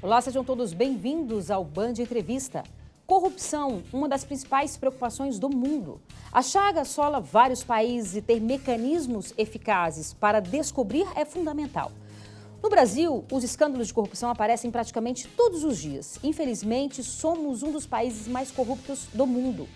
Olá, sejam todos bem-vindos ao Band Entrevista. Corrupção, uma das principais preocupações do mundo. A chaga assola vários países e ter mecanismos eficazes para descobrir é fundamental. No Brasil, os escândalos de corrupção aparecem praticamente todos os dias. Infelizmente, somos um dos países mais corruptos do mundo.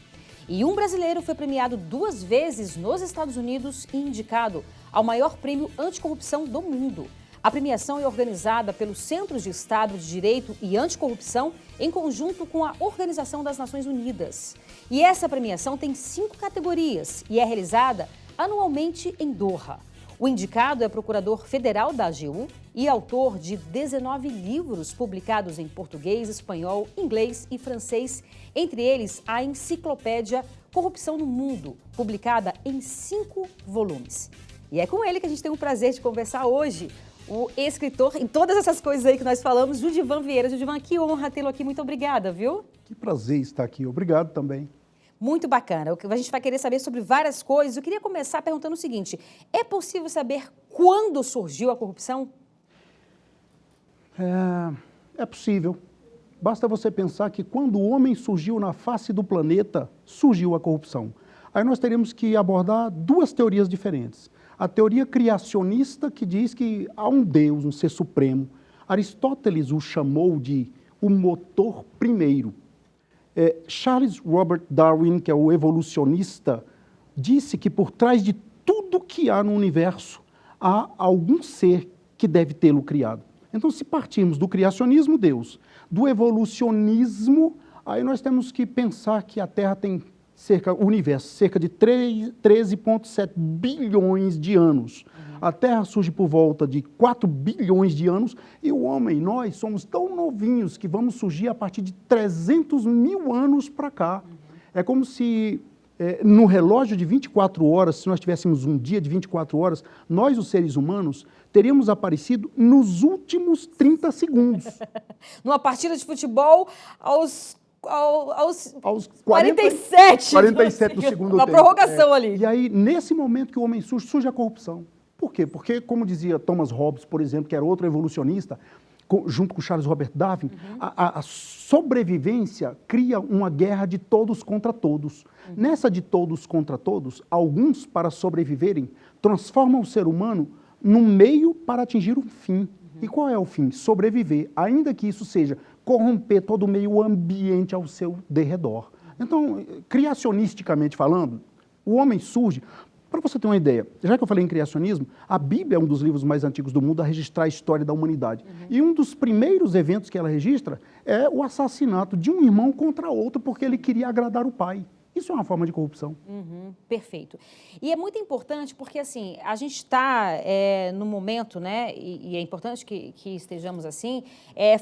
E um brasileiro foi premiado 2 vezes nos Estados Unidos e indicado ao maior prêmio anticorrupção do mundo. A premiação é organizada pelos Centros de Estado de Direito e Anticorrupção em conjunto com a Organização das Nações Unidas. E essa premiação tem 5 categorias e é realizada anualmente em Doha. O indicado é procurador federal da AGU e autor de 19 livros publicados em português, espanhol, inglês e francês, entre eles a enciclopédia Corrupção no Mundo, publicada em 5 volumes. E é com ele que a gente tem o prazer de conversar hoje. O escritor em todas essas coisas aí que nós falamos, Judivan Vieira. Judivan, que honra tê-lo aqui. Muito obrigada, viu? Que prazer estar aqui. Obrigado também. Muito bacana. A gente vai querer saber sobre várias coisas. Eu queria começar perguntando o seguinte: é possível saber quando surgiu a corrupção? É possível. Basta você pensar que quando o homem surgiu na face do planeta, surgiu a corrupção. Aí nós teríamos que abordar 2 teorias diferentes. A teoria criacionista, que diz que há um Deus, um ser supremo. Aristóteles o chamou de o motor primeiro. Charles Robert Darwin, que é o evolucionista, disse que por trás de tudo que há no universo, há algum ser que deve tê-lo criado. Então, se partirmos do criacionismo, Deus, do evolucionismo, aí nós temos que pensar que a Terra tem o universo, cerca de 13,7 bilhões de anos. A Terra surge por volta de 4 bilhões de anos e o homem, nós, somos tão novinhos que vamos surgir a partir de 300 mil anos para cá. É como se no relógio de 24 horas, se nós tivéssemos um dia de 24 horas, nós, os seres humanos, teríamos aparecido nos últimos 30 segundos. Numa partida de futebol, aos 47 do segundo tempo. Na prorrogação ali. E aí, nesse momento que o homem surge a corrupção. Por quê? Porque, como dizia Thomas Hobbes, por exemplo, que era outro evolucionista, junto com Charles Robert Darwin, a sobrevivência cria uma guerra de todos contra todos. Nessa de todos contra todos, alguns, para sobreviverem, transformam o ser humano num meio para atingir um fim. E qual é o fim? Sobreviver, ainda que isso seja corromper todo o meio ambiente ao seu derredor. Então, criacionisticamente falando, o homem surge. Para você ter uma ideia, já que eu falei em criacionismo, a Bíblia é um dos livros mais antigos do mundo a registrar a história da humanidade. E um dos primeiros eventos que ela registra é o assassinato de um irmão contra outro porque ele queria agradar o pai. Isso é uma forma de corrupção. Perfeito. E é muito importante porque, assim, a gente está no momento, né, e é importante que estejamos assim,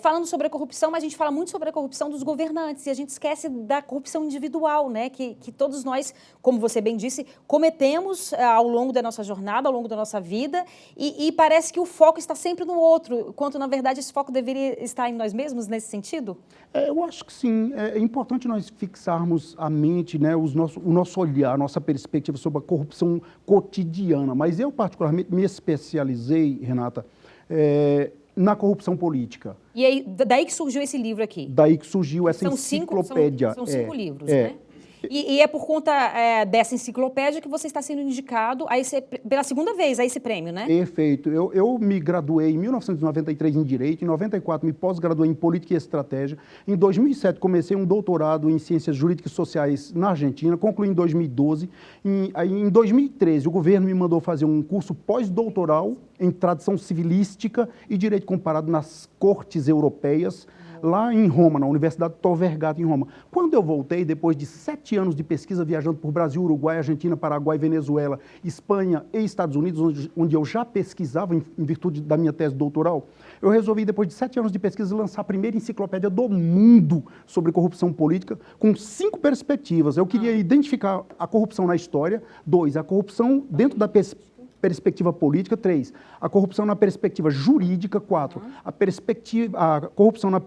falando sobre a corrupção, mas a gente fala muito sobre a corrupção dos governantes e a gente esquece da corrupção individual, né, que todos nós, como você bem disse, cometemos ao longo da nossa jornada, ao longo da nossa vida e parece que o foco está sempre no outro, enquanto, na verdade, esse foco deveria estar em nós mesmos nesse sentido? Eu acho que sim. É importante nós fixarmos a mente, né, o nosso olhar, a nossa perspectiva sobre a corrupção cotidiana. Mas eu, particularmente, me especializei, Renata, na corrupção política. E aí, daí que surgiu esse livro aqui? Daí que surgiu essa enciclopédia. São 5 livros, né? E é por conta dessa enciclopédia que você está sendo indicado pela 2ª vez a esse prêmio, né? Perfeito. Eu me graduei em 1993 em Direito, em 94 me pós-graduei em Política e Estratégia, em 2007 comecei um doutorado em Ciências Jurídicas e Sociais na Argentina, concluí em 2012. Em 2013 o governo me mandou fazer um curso pós-doutoral em Tradição Civilística e Direito Comparado nas Cortes Europeias, lá em Roma, na Universidade Tor Vergata, em Roma. Quando eu voltei, depois de 7 anos de pesquisa, viajando por Brasil, Uruguai, Argentina, Paraguai, Venezuela, Espanha e Estados Unidos, onde eu já pesquisava em virtude da minha tese doutoral, eu resolvi, depois de 7 anos de pesquisa, lançar a primeira enciclopédia do mundo sobre corrupção política, com 5 perspectivas. Eu queria identificar a corrupção na história, 2, a corrupção dentro da perspectiva política, 3, a corrupção na perspectiva jurídica, 4, a corrupção na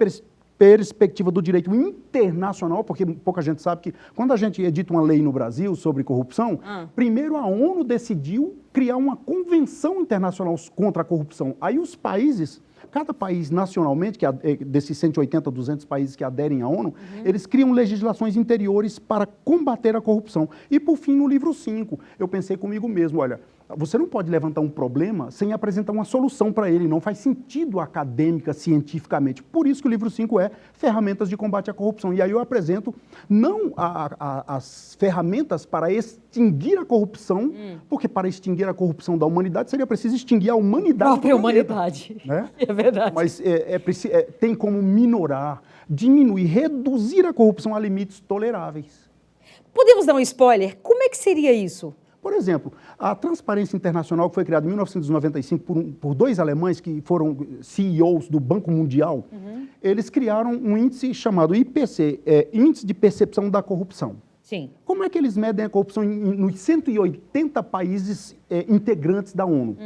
perspectiva do direito internacional, porque pouca gente sabe que quando a gente edita uma lei no Brasil sobre corrupção, primeiro a ONU decidiu criar uma convenção internacional contra a corrupção. Aí os países Cada país nacionalmente, desses 180, 200 países que aderem à ONU, eles criam legislações interiores para combater a corrupção. E, por fim, no livro 5, eu pensei comigo mesmo, olha, você não pode levantar um problema sem apresentar uma solução para ele, não faz sentido acadêmica, cientificamente. Por isso que o livro 5 é Ferramentas de Combate à Corrupção. E aí eu apresento não as ferramentas para extinguir a corrupção, porque para extinguir a corrupção da humanidade seria preciso extinguir a humanidade. A própria humanidade. Né? É verdade. Mas tem como minorar, diminuir, reduzir a corrupção a limites toleráveis. Podemos dar um spoiler? Como é que seria isso? Por exemplo, a Transparência Internacional, que foi criada em 1995 por dois alemães que foram CEOs do Banco Mundial, eles criaram um índice chamado IPC, Índice de Percepção da Corrupção. Sim. Como é que eles medem a corrupção nos 180 países integrantes da ONU?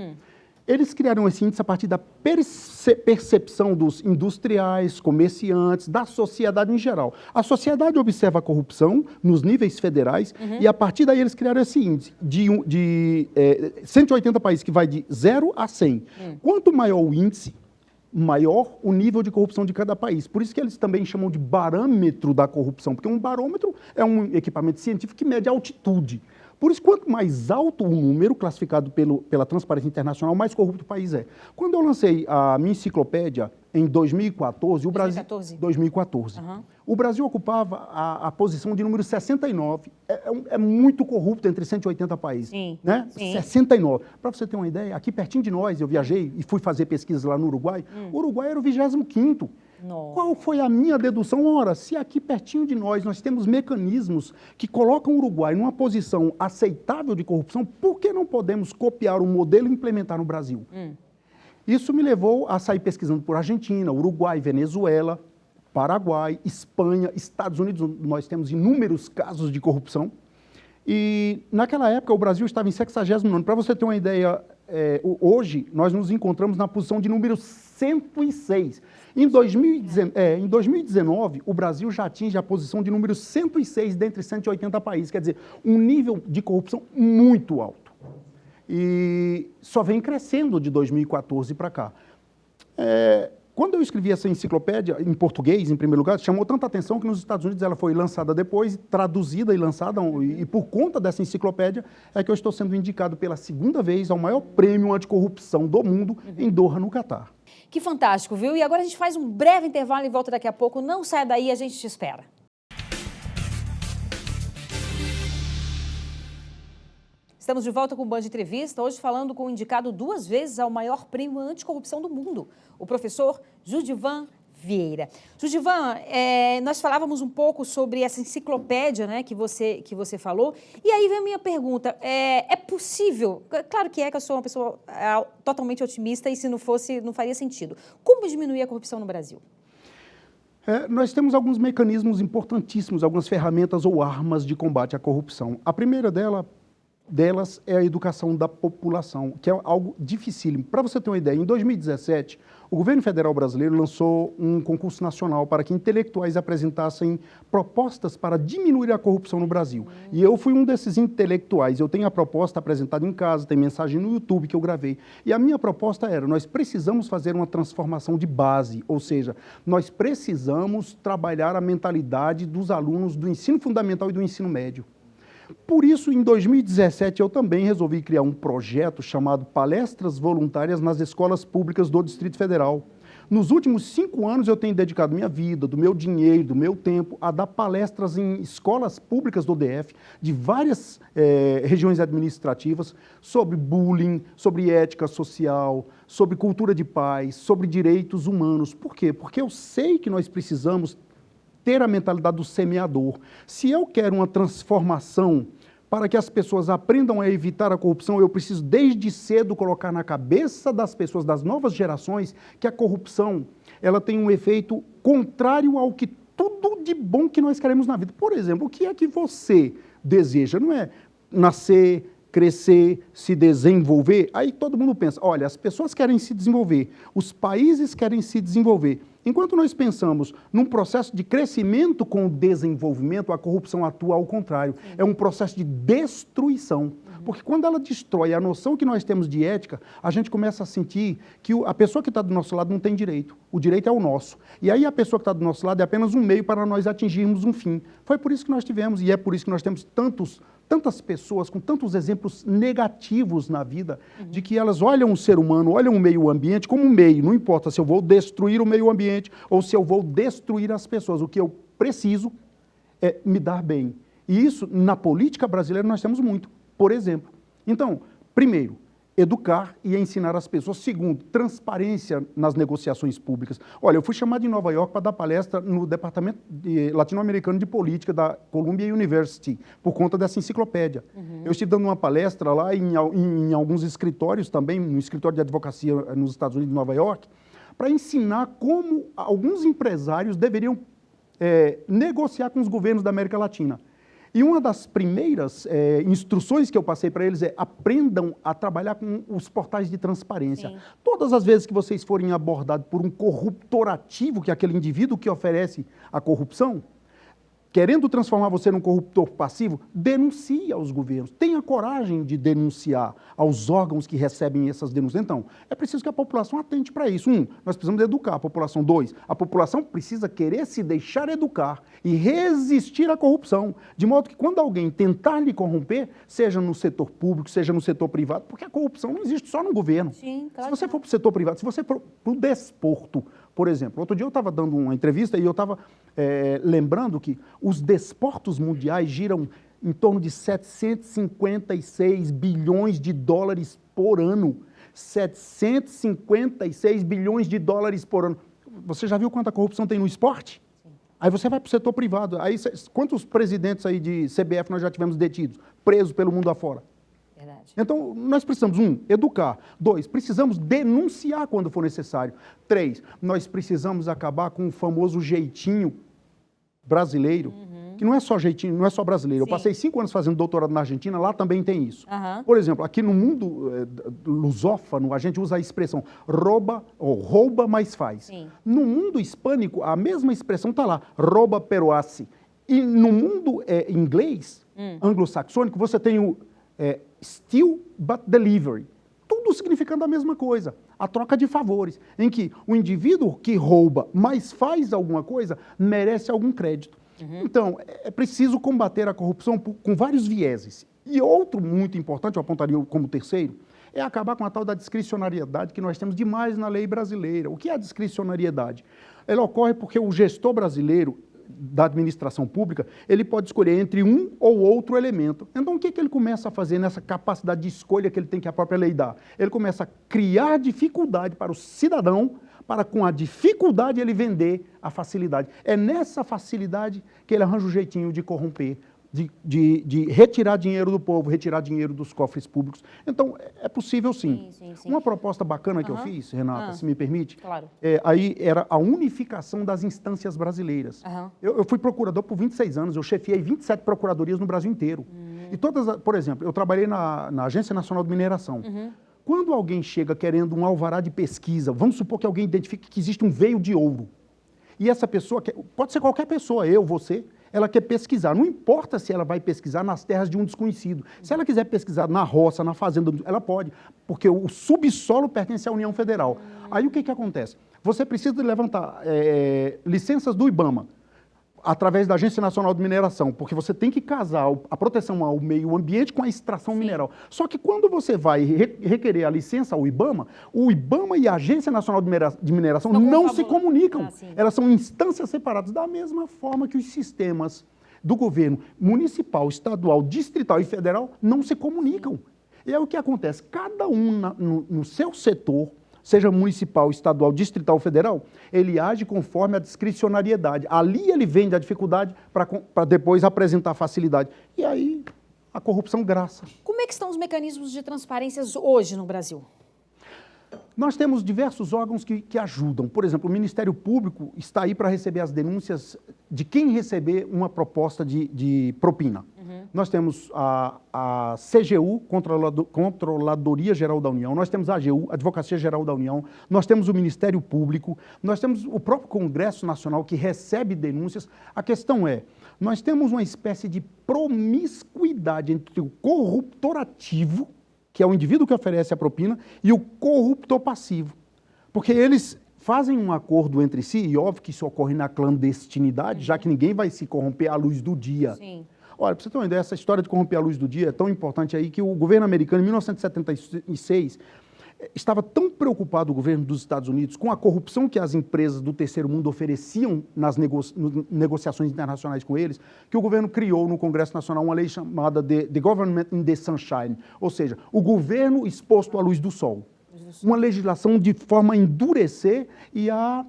Eles criaram esse índice a partir da percepção dos industriais, comerciantes, da sociedade em geral. A sociedade observa a corrupção nos níveis federais e a partir daí eles criaram esse índice de 180 países, que vai de 0 a 100. Quanto maior o índice, maior o nível de corrupção de cada país. Por isso que eles também chamam de barômetro da corrupção, porque um barômetro é um equipamento científico que mede a altitude. Por isso, quanto mais alto o número classificado pela Transparência Internacional, mais corrupto o país é. Quando eu lancei a minha enciclopédia em 2014, o Brasil... 2014. O Brasil ocupava a posição de número 69. É muito corrupto entre 180 países. Sim. Né? Sim. 69. Para você ter uma ideia, aqui pertinho de nós, eu viajei e fui fazer pesquisas lá no Uruguai. O Uruguai era o 25º. Nossa. Qual foi a minha dedução? Ora, se aqui pertinho de nós temos mecanismos que colocam o Uruguai numa posição aceitável de corrupção, por que não podemos copiar o modelo e implementar no Brasil? Isso me levou a sair pesquisando por Argentina, Uruguai, Venezuela, Paraguai, Espanha, Estados Unidos. Nós temos inúmeros casos de corrupção. E naquela época o Brasil estava em 69º. Para você ter uma ideia, hoje nós nos encontramos na posição de número 106. Em 2019, o Brasil já atinge a posição de número 106 dentre 180 países, quer dizer, um nível de corrupção muito alto. E só vem crescendo de 2014 para cá. Quando eu escrevi essa enciclopédia, em português, em primeiro lugar, chamou tanta atenção que nos Estados Unidos ela foi lançada depois, traduzida e lançada, e por conta dessa enciclopédia é que eu estou sendo indicado pela segunda vez ao maior prêmio anticorrupção do mundo em Doha, no Catar. Que fantástico, viu? E agora a gente faz um breve intervalo e volta daqui a pouco. Não saia daí, a gente te espera. Estamos de volta com o Band Entrevista, hoje falando com o indicado 2 vezes ao maior prêmio anticorrupção do mundo, o professor Judivan Vieira. Judivan, nós falávamos um pouco sobre essa enciclopédia, né, que você falou, e aí vem a minha pergunta, é possível, claro que eu sou uma pessoa totalmente otimista e se não fosse, não faria sentido, como diminuir a corrupção no Brasil? Nós temos alguns mecanismos importantíssimos, algumas ferramentas ou armas de combate à corrupção. A primeira delas é a educação da população, que é algo dificílimo. Para você ter uma ideia, em 2017, o governo federal brasileiro lançou um concurso nacional para que intelectuais apresentassem propostas para diminuir a corrupção no Brasil. E eu fui um desses intelectuais. Eu tenho a proposta apresentada em casa, tem mensagem no YouTube que eu gravei. E a minha proposta era, nós precisamos fazer uma transformação de base, ou seja, nós precisamos trabalhar a mentalidade dos alunos do ensino fundamental e do ensino médio. Por isso, em 2017, eu também resolvi criar um projeto chamado Palestras Voluntárias nas Escolas Públicas do Distrito Federal. Nos últimos 5 anos, eu tenho dedicado minha vida, do meu dinheiro, do meu tempo, a dar palestras em escolas públicas do DF, de várias regiões administrativas, sobre bullying, sobre ética social, sobre cultura de paz, sobre direitos humanos. Por quê? Porque eu sei que nós precisamos ter a mentalidade do semeador. Se eu quero uma transformação para que as pessoas aprendam a evitar a corrupção, eu preciso desde cedo colocar na cabeça das pessoas, das novas gerações, que a corrupção ela tem um efeito contrário ao que tudo de bom que nós queremos na vida. Por exemplo, o que é que você deseja? Não é nascer, crescer, se desenvolver? Aí todo mundo pensa, olha, as pessoas querem se desenvolver, os países querem se desenvolver. Enquanto nós pensamos num processo de crescimento com o desenvolvimento, a corrupção atua ao contrário. É um processo de destruição. Porque quando ela destrói a noção que nós temos de ética, a gente começa a sentir que a pessoa que está do nosso lado não tem direito. O direito é o nosso. E aí a pessoa que está do nosso lado é apenas um meio para nós atingirmos um fim. Foi por isso que nós tivemos, e é por isso que nós temos tantas pessoas com tantos exemplos negativos na vida, de que elas olham o ser humano, olham o meio ambiente como um meio. Não importa se eu vou destruir o meio ambiente ou se eu vou destruir as pessoas. O que eu preciso é me dar bem. E isso, na política brasileira, nós temos muito, por exemplo. Então, primeiro, educar e ensinar as pessoas. Segundo, transparência nas negociações públicas. Olha, eu fui chamado em Nova York para dar palestra no Departamento Latino-Americano de Política da Columbia University, por conta dessa enciclopédia. Eu estive dando uma palestra lá em alguns escritórios também, no escritório de advocacia nos Estados Unidos de Nova York, para ensinar como alguns empresários deveriam negociar com os governos da América Latina. E uma das primeiras instruções que eu passei para eles é: aprendam a trabalhar com os portais de transparência. Sim. Todas as vezes que vocês forem abordados por um corruptor ativo, que é aquele indivíduo que oferece a corrupção, querendo transformar você num corruptor passivo, denuncie aos governos. Tenha coragem de denunciar aos órgãos que recebem essas denúncias. Então, é preciso que a população atente para isso. Nós precisamos educar a população. 2, a população precisa querer se deixar educar e resistir à corrupção. De modo que quando alguém tentar lhe corromper, seja no setor público, seja no setor privado, porque a corrupção não existe só no governo. Sim, claro. Se você for para o setor privado, se você for para o desporto, por exemplo, outro dia eu estava dando uma entrevista e eu estava lembrando que os desportos mundiais giram em torno de 756 bilhões de dólares por ano. 756 bilhões de dólares por ano. Você já viu quanta corrupção tem no esporte? Sim. Aí você vai para o setor privado. Aí, quantos presidentes aí de CBF nós já tivemos detidos, presos pelo mundo afora? Verdade. Então, nós precisamos, educar. 2, precisamos denunciar quando for necessário. 3, nós precisamos acabar com o famoso jeitinho brasileiro, que não é só jeitinho, não é só brasileiro. Sim. Eu passei 5 anos fazendo doutorado na Argentina, lá também tem isso. Por exemplo, aqui no mundo lusófano, a gente usa a expressão rouba, mas faz. Sim. No mundo hispânico, a mesma expressão está lá, rouba pero hace. E no mundo inglês, anglo-saxônico, você tem o steal but delivery. Tudo significando a mesma coisa, a troca de favores, em que o indivíduo que rouba, mas faz alguma coisa, merece algum crédito. Então, é preciso combater a corrupção com vários vieses. E outro muito importante, eu apontaria como terceiro, é acabar com a tal da discricionariedade que nós temos demais na lei brasileira. O que é a discricionariedade? Ela ocorre porque o gestor brasileiro da administração pública, ele pode escolher entre um ou outro elemento. Então, o que ele começa a fazer nessa capacidade de escolha que ele tem, que a própria lei dá? Ele começa a criar dificuldade para o cidadão, para com a dificuldade ele vender a facilidade. É nessa facilidade que ele arranja o jeitinho de corromper, de retirar dinheiro do povo, retirar dinheiro dos cofres públicos. Então, é possível sim. Sim. Uma proposta bacana que eu fiz, Renata, se me permite, claro. Aí era a unificação das instâncias brasileiras. Eu fui procurador por 26 anos, eu chefiei 27 procuradorias no Brasil inteiro. E todas, por exemplo, eu trabalhei na Agência Nacional de Mineração. Quando alguém chega querendo um alvará de pesquisa, vamos supor que alguém identifique que existe um veio de ouro. E essa pessoa, pode ser qualquer pessoa, eu, você, ela quer pesquisar. Não importa se ela vai pesquisar nas terras de um desconhecido. Se ela quiser pesquisar na roça, na fazenda, ela pode, porque o subsolo pertence à União Federal. Aí o que acontece? Você precisa levantar licenças do IBAMA, através da Agência Nacional de Mineração, porque você tem que casar a proteção ao meio ambiente com a extração mineral. Só que quando você vai requerer a licença ao IBAMA, o IBAMA e a Agência Nacional de Mineração não se comunicam. Elas são instâncias separadas, da mesma forma que os sistemas do governo municipal, estadual, distrital e federal não se comunicam. E é o que acontece, cada um no seu setor, seja municipal, estadual, distrital ou federal, ele age conforme a discricionariedade. Ali ele vende a dificuldade para depois apresentar a facilidade. E aí a corrupção graça. Como é que estão os mecanismos de transparência hoje no Brasil? Nós temos diversos órgãos que ajudam. Por exemplo, o Ministério Público está aí para receber as denúncias de quem receber uma proposta de propina. Nós temos a CGU, Controladoria Geral da União, nós temos a AGU, Advocacia Geral da União, nós temos o Ministério Público, nós temos o próprio Congresso Nacional que recebe denúncias. A questão é, Nós temos uma espécie de promiscuidade entre o corruptor ativo, que é o indivíduo que oferece a propina, e o corruptor passivo. Porque eles fazem um acordo entre si, e óbvio que isso ocorre na clandestinidade, já que ninguém vai se corromper à luz do dia. Sim. Olha, para você ter uma ideia, essa história de corromper a luz do dia é tão importante aí que o governo americano, em 1976, estava tão preocupado, o governo dos Estados Unidos, com a corrupção que as empresas do terceiro mundo ofereciam nas negociações internacionais com eles, que o governo criou no Congresso Nacional uma lei chamada The Government in the Sunshine, ou seja, o governo exposto à luz do sol. Uma legislação de forma a endurecer e a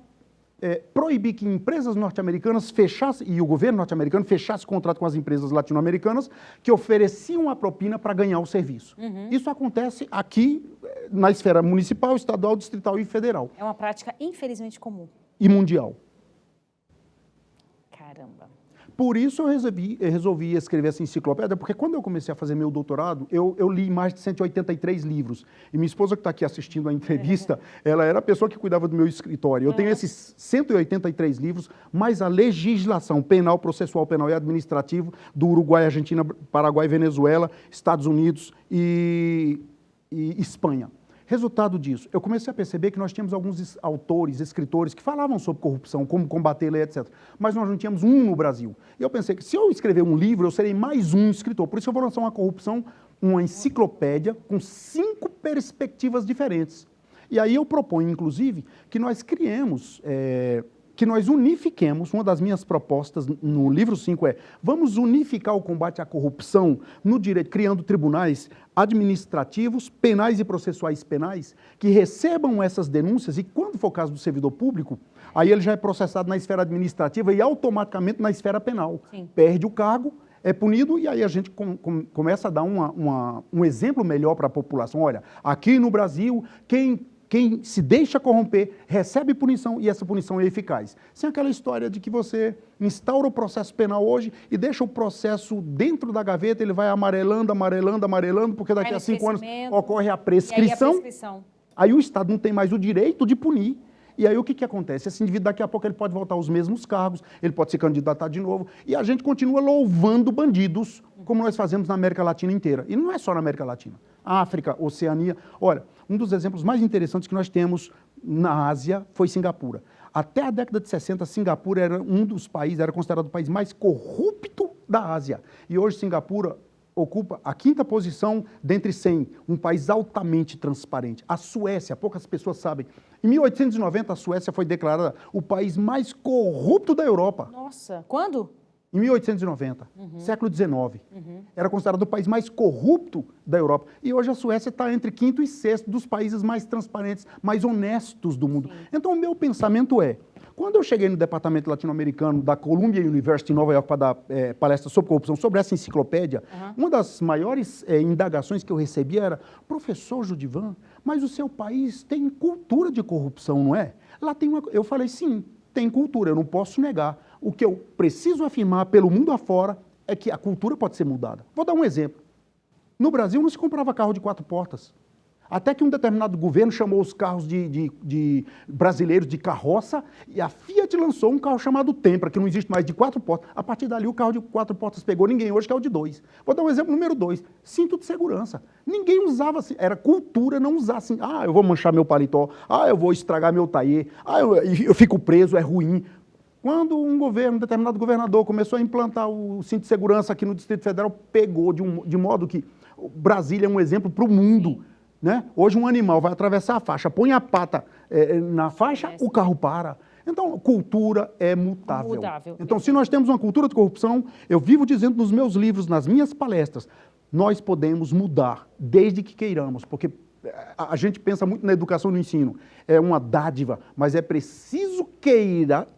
proibir que empresas norte-americanas fechassem, e o governo norte-americano fechasse contrato com as empresas latino-americanas que ofereciam a propina para ganhar o serviço. Isso acontece aqui na esfera municipal, estadual, distrital e federal. É uma prática, infelizmente, comum. E mundial. Caramba. Por isso eu resolvi escrever essa enciclopédia, porque quando eu comecei a fazer meu doutorado, eu li mais de 183 livros. E minha esposa que está aqui assistindo a entrevista, ela era a pessoa que cuidava do meu escritório. Eu tenho esses 183 livros, mais a legislação penal, processual penal e administrativo do Uruguai, Argentina, Paraguai, Venezuela, Estados Unidos e Espanha. Resultado disso, eu comecei a perceber que nós tínhamos alguns autores, escritores que falavam sobre corrupção, como combatê-la, etc. Mas nós não tínhamos um no Brasil. E eu pensei que se eu escrever um livro, eu serei mais um escritor. Por isso eu vou lançar uma enciclopédia com 5 perspectivas diferentes. E aí eu proponho, inclusive, que nós criemos, que nós unifiquemos, uma das minhas propostas no livro 5 vamos unificar o combate à corrupção no direito, criando tribunais administrativos, penais e processuais penais, que recebam essas denúncias e, quando for o caso do servidor público, aí ele já é processado na esfera administrativa e automaticamente na esfera penal. Sim. Perde o cargo, é punido e aí a gente começa a dar um exemplo melhor para a população. Olha, aqui no Brasil, quem se deixa corromper, recebe punição e essa punição é eficaz. Sem aquela história de que você instaura o processo penal hoje e deixa o processo dentro da gaveta, ele vai amarelando, porque daqui a 5 anos ocorre a prescrição. Aí o Estado não tem mais o direito de punir. E aí o que acontece? Esse indivíduo daqui a pouco ele pode voltar aos mesmos cargos, ele pode se candidatar de novo, e a gente continua louvando bandidos, como nós fazemos na América Latina inteira. E não é só na América Latina. África, Oceania. Olha, um dos exemplos mais interessantes que nós temos na Ásia foi Singapura. Até a década de 60, Singapura era era considerado o país mais corrupto da Ásia. E hoje Singapura ocupa a 5ª posição dentre 100, um país altamente transparente. A Suécia, poucas pessoas sabem, em 1890 a Suécia foi declarada o país mais corrupto da Europa. Nossa, quando? Em 1890, século XIX. Era considerado o país mais corrupto da Europa. E hoje a Suécia está entre 5º e 6º dos países mais transparentes, mais honestos do mundo. Sim. Então o meu pensamento quando eu cheguei no departamento latino-americano da Columbia University em Nova York para dar palestra sobre corrupção, sobre essa enciclopédia, uma das maiores indagações que eu recebi era: professor Judivan, mas o seu país tem cultura de corrupção, não é? Lá tem Eu falei, sim, tem cultura, eu não posso negar. O que eu preciso afirmar pelo mundo afora é que a cultura pode ser mudada. Vou dar um exemplo. No Brasil não se comprava carro de 4 portas. Até que um determinado governo chamou os carros de brasileiros de carroça e a Fiat lançou um carro chamado Tempra, que não existe mais, de 4 portas. A partir dali o carro de 4 portas pegou, ninguém hoje quer o de 2. Vou dar um exemplo número 2, cinto de segurança. Ninguém usava assim, era cultura não usar assim. Ah, eu vou manchar meu paletó, eu vou estragar meu taillé, eu fico preso, é ruim. Quando um determinado governador começou a implantar o cinto de segurança aqui no Distrito Federal, pegou de modo que Brasília é um exemplo para o mundo. Né? Hoje um animal vai atravessar a faixa, põe a pata na faixa, o carro para. Então, cultura é mutável. Então, se nós temos uma cultura de corrupção, eu vivo dizendo nos meus livros, nas minhas palestras, nós podemos mudar, desde que queiramos, porque a gente pensa muito na educação e no ensino. É uma dádiva, mas é preciso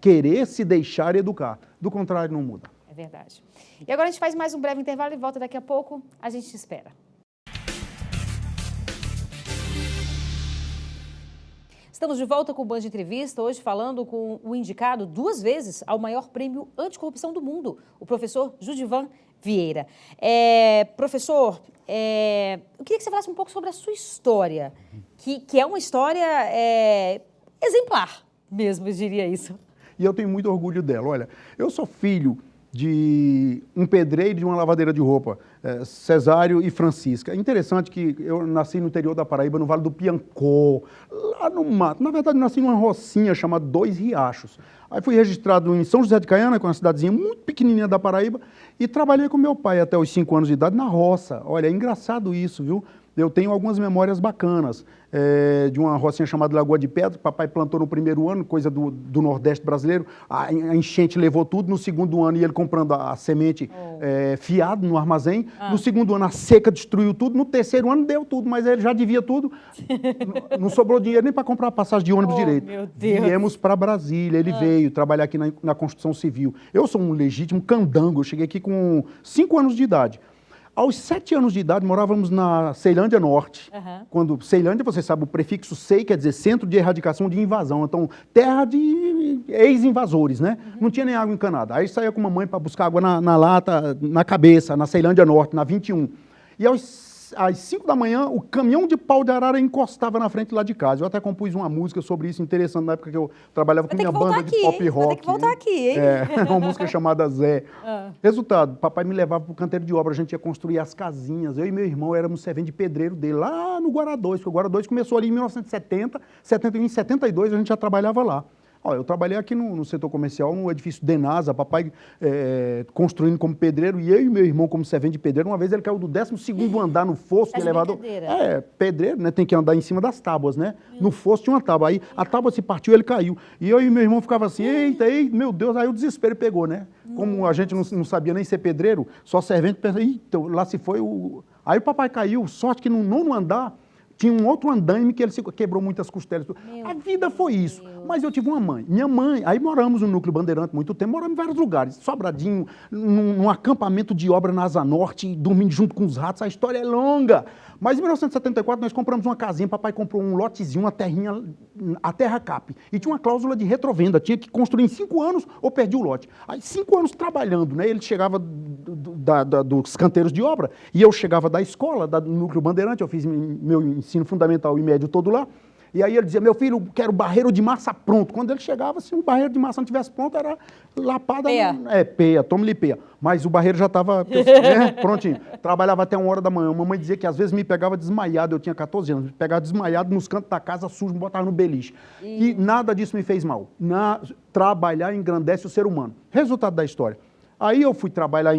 querer se deixar educar. Do contrário, não muda. É verdade. E agora a gente faz mais um breve intervalo e volta daqui a pouco. A gente te espera. Estamos de volta com o Band Entrevista, hoje falando com o indicado 2 vezes ao maior prêmio anticorrupção do mundo, o professor Judivan Vieira. Professor, eu queria que você falasse um pouco sobre a sua história, que é uma história exemplar mesmo, eu diria isso. E eu tenho muito orgulho dela. Olha, eu sou filho de um pedreiro e de uma lavadeira de roupa, Cesário e Francisca. É interessante que eu nasci no interior da Paraíba, no Vale do Piancó, lá no mato. Na verdade, eu nasci numa rocinha chamada Dois Riachos. Aí fui registrado em São José de Caiana, que é uma cidadezinha muito pequenininha da Paraíba, e trabalhei com meu pai até os 5 anos de idade na roça. Olha, é engraçado isso, viu? Eu tenho algumas memórias bacanas de uma rocinha chamada Lagoa de Pedra, que papai plantou no primeiro ano, coisa do Nordeste brasileiro, a enchente levou tudo, no segundo ano ia ele comprando a semente fiado no armazém, no segundo ano a seca destruiu tudo, no terceiro ano deu tudo, mas ele já devia tudo, não sobrou dinheiro nem para comprar a passagem de ônibus direito. Meu Deus. Viemos para Brasília, ele veio trabalhar aqui na construção civil. Eu sou um legítimo candango, eu cheguei aqui com 5 anos de idade. Aos 7 anos de idade, morávamos na Ceilândia Norte. Quando Ceilândia, você sabe, o prefixo CEI quer dizer Centro de Erradicação de Invasão. Então, terra de ex-invasores, né? Não tinha nem água encanada. Aí saía com a mamãe para buscar água na lata, na cabeça, na Ceilândia Norte, na 21. E às 5 da manhã, o caminhão de pau de arara encostava na frente lá de casa. Eu até compus uma música sobre isso, interessante, na época que eu trabalhava com minha banda de pop rock. Tem que voltar aqui, hein? Uma música chamada Zé. Resultado, papai me levava para o canteiro de obra, a gente ia construir as casinhas. Eu e meu irmão éramos servente de pedreiro dele, lá no Guará 2, porque o Guará 2 começou ali em 1970, 71, em 72 a gente já trabalhava lá. Eu trabalhei aqui no setor comercial, no edifício Denasa, papai construindo como pedreiro e eu e meu irmão como servente de pedreiro. Uma vez ele caiu do 12º andar no fosso do elevador. Pedreiro, né? Tem que andar em cima das tábuas, né? No fosso tinha uma tábua. Aí a tábua se partiu, ele caiu. E eu e meu irmão ficava assim, eita, meu Deus, aí o desespero pegou, né? Como a gente não sabia nem ser pedreiro, só servente, pensa, lá se foi o... Aí o papai caiu, sorte que no 9º andar, tinha um outro andaime que ele quebrou muitas costelas. A vida foi isso. Mas eu tive uma mãe. Minha mãe, aí moramos no Núcleo Bandeirante muito tempo, moramos em vários lugares. Sobradinho, num acampamento de obra na Asa Norte, dormindo junto com os ratos. A história é longa. Mas em 1974 nós compramos uma casinha, papai comprou um lotezinho, uma terrinha, a terra cap. E tinha uma cláusula de retrovenda, tinha que construir em 5 anos ou perdi o lote. Aí 5 anos trabalhando, né? Ele chegava dos canteiros de obra e eu chegava da escola, do Núcleo Bandeirante, eu fiz meu ensino fundamental e médio todo lá. E aí ele dizia, meu filho, quero barreiro de massa pronto. Quando ele chegava, se um barreiro de massa não tivesse pronto, era lapada. Peia, tome-lhe peia. Mas o barreiro já estava prontinho. Trabalhava até 1 hora da manhã. A mamãe dizia que às vezes me pegava desmaiado, eu tinha 14 anos, me pegava desmaiado nos cantos da casa, sujo, me botava no beliche. E nada disso me fez mal. Trabalhar engrandece o ser humano. Resultado da história. Aí eu fui trabalhar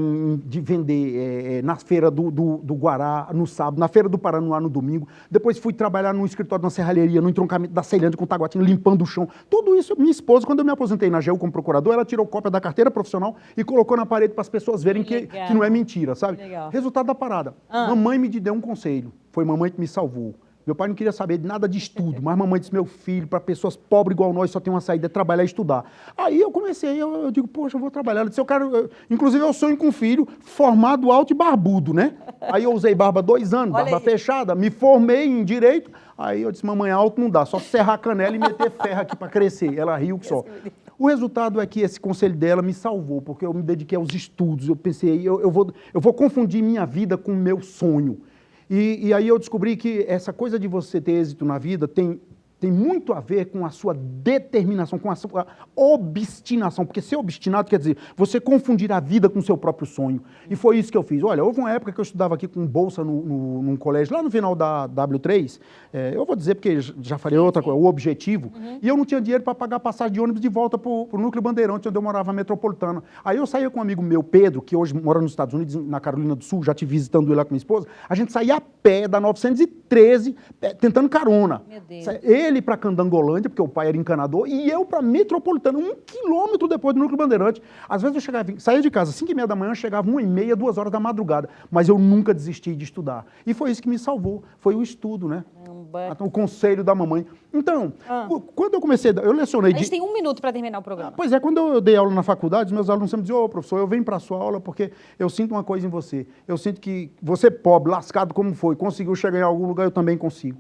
de vender na feira do Guará, no sábado, na feira do Paranoá, no domingo. Depois fui trabalhar num escritório, na serralheria, no entroncamento da Ceilândia com o Taguatinga, limpando o chão. Tudo isso, minha esposa, quando eu me aposentei na AGU como procurador, ela tirou cópia da carteira profissional e colocou na parede para as pessoas verem que não é mentira, sabe? Resultado da parada. Mamãe me deu um conselho. Foi mamãe que me salvou. Meu pai não queria saber de nada de estudo, mas mamãe disse, meu filho, para pessoas pobres igual nós, só tem uma saída, é trabalhar e estudar. Aí eu comecei, eu digo, poxa, eu vou trabalhar. Ela disse, inclusive eu sonho com um filho formado alto e barbudo, né? Aí eu usei barba 2 anos, barba fechada, me formei em direito. Aí eu disse, mamãe, alto não dá, só serrar a canela e meter ferro aqui para crescer. Ela riu que só. O resultado é que esse conselho dela me salvou, porque eu me dediquei aos estudos. Eu pensei, eu vou confundir minha vida com o meu sonho. E aí eu descobri que essa coisa de você ter êxito na vida tem muito a ver com a sua determinação, com a sua obstinação, porque ser obstinado quer dizer você confundir a vida com o seu próprio sonho. E foi isso que eu fiz. Olha, houve uma época que eu estudava aqui com bolsa num colégio, lá no final da W3, eu vou dizer porque já falei outra coisa, o objetivo, e eu não tinha dinheiro para pagar passagem de ônibus de volta para o Núcleo Bandeirante, onde eu morava metropolitana. Aí eu saía com um amigo meu, Pedro, que hoje mora nos Estados Unidos, na Carolina do Sul, já te visitando ele lá com minha esposa, a gente saía a pé da 913, tentando carona. Meu Deus. Ele para Candangolândia, porque o pai era encanador, e eu para Metropolitana, 1 quilômetro depois do Núcleo Bandeirante. Às vezes eu saía de casa às 5h30 da manhã, chegava 1h30, 2 horas da madrugada, mas eu nunca desisti de estudar. E foi isso que me salvou, foi o estudo, né? O conselho da mamãe. Então, quando eu comecei, eu lecionei... A gente tem 1 minuto para terminar o programa. Pois é, quando eu dei aula na faculdade, os meus alunos sempre diziam, professor, eu venho para a sua aula porque eu sinto uma coisa em você. Eu sinto que você, pobre, lascado como foi, conseguiu chegar em algum lugar, eu também consigo.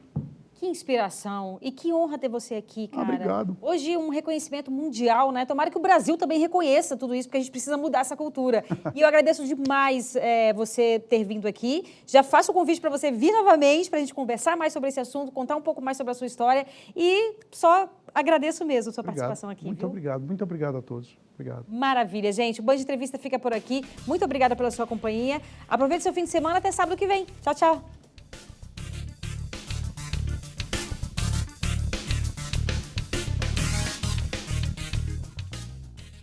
Que inspiração e que honra ter você aqui, cara. Obrigado. Hoje um reconhecimento mundial, né? Tomara que o Brasil também reconheça tudo isso, porque a gente precisa mudar essa cultura. E eu agradeço demais você ter vindo aqui. Já faço o convite para você vir novamente, para a gente conversar mais sobre esse assunto, contar um pouco mais sobre a sua história e só agradeço mesmo a sua participação aqui. Muito obrigado a todos. Obrigado. Maravilha, gente. O Band Entrevista fica por aqui. Muito obrigada pela sua companhia. Aproveite seu fim de semana, até sábado que vem. Tchau, tchau.